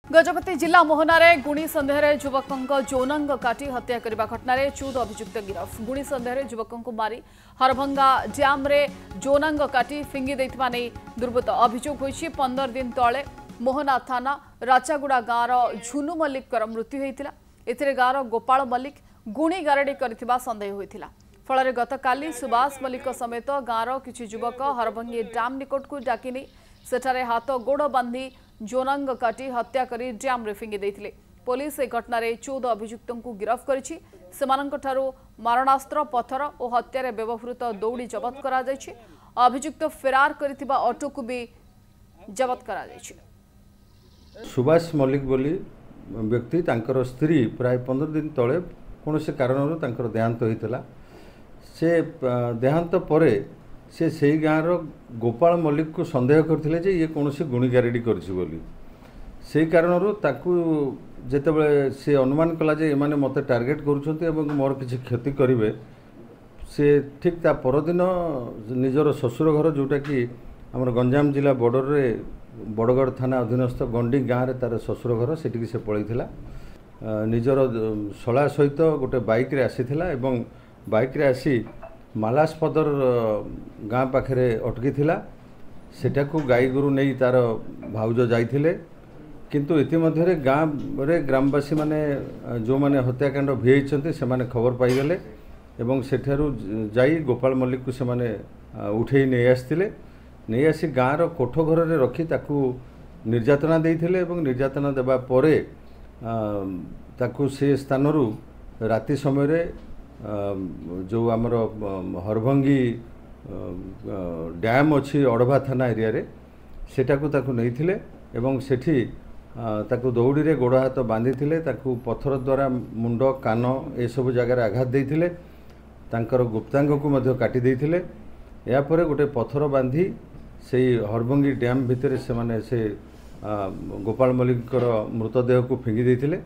गजपति जिला मोहनारे गुणी सन्देह युवक यौनांग काटी हत्या करने घटन 14 अभियुक्त गिरफ। गुणी सन्देह युवक मारी हरभंगा डैम रे यौनांग काटी फिंगी देथिबा नै दुर्बृत्त अभियोग होइछि। 15 दिन तले मोहना थाना राचागुड़ा गाँवर झुनु मल्लिक मृत्यु होइतिला। एथिरे गाँवर गोपाल मल्लिक गुणी गारेडी करथिबा संदेह होइतिला। फल गतकाली सुभाष मल्लिक समेत गाँवर किछि युवक हरभंगी डैम निकट को डाकी नै सेठारे हाथ गोड़ बांधी यौनांग काटी हत्या करी डैम रे फिंगी देथिले। पुलिस ए घटना 14 अभियुक्त को गिरफ्त करिछि। सेमानंकठारु मारणास्त्र पत्थर और हत्यारे व्यवहृत दौड़ी जबत करा जायछि। अभियुक्त फेरार करिथिबा ऑटो को भी जबत करा जायछि। सुभाष मल्लिक बोली व्यक्ति तांकर स्त्री प्राय 15 दिन तले कौन से कारण तांकर देहांत होइतला। से देहांत परे से गाँवर गोपाल मल्लिक को संदेह करथिले जे ये कौन से गुणी गारेडी करछि बोली। से कारण ताकू जेतेबेले से अनुमान कला जे एमाने मते टार्गेट करूछन्ते एवं मोर किछि क्षति करिवे। से ठीक ता परदिन निजर ससुर घर जोटा कि हमर गंजाम जिला बॉर्डर रे बड़गढ़ थाना अधीनस्थ गंडी गाँव में तार ससुर घर सेटिकी से पलैथिला। निजर शला सहित गोटे बाइक रे आसीथिला एवं बाइक रे आसी मालासपदर गाँ पाखे अटकी थिला। सेटाकू गाई गोरु नहीं तार भाउज जाइथिले। किंतु इतिमध्य गाँव रे ग्रामवासी माने जो माने हत्याकांड भिइछन्ते से माने खबर पाइगले एवं सेठारु जाई गोपाल मल्लिक को से माने उठेई नै आस्थिले। नहीं आसी गाँवर कोठ घर में रखी ताकू निर्यातना देइथिले एवं निर्यातना देबा परे ताकू से स्थानरू राति समय जो आमर हरभंगी डैम अच्छी अड़भा थाना एरिया रे सेटाकू ताकू नैथिले एवं सेठी ताकू दौड़ी रे गोड़ हाथ बांधी थिले। ताकू पत्थर द्वारा मुंड कान ए सब जगार आघात देइथिले। तांकर गुप्तांग को मध्य काटी देइथिले। या परे गोटे पत्थर बांधी से हरभंगी डैम भितर से माने से गोपाल मल्लिक मृतदेह को फिंगी देइथिले।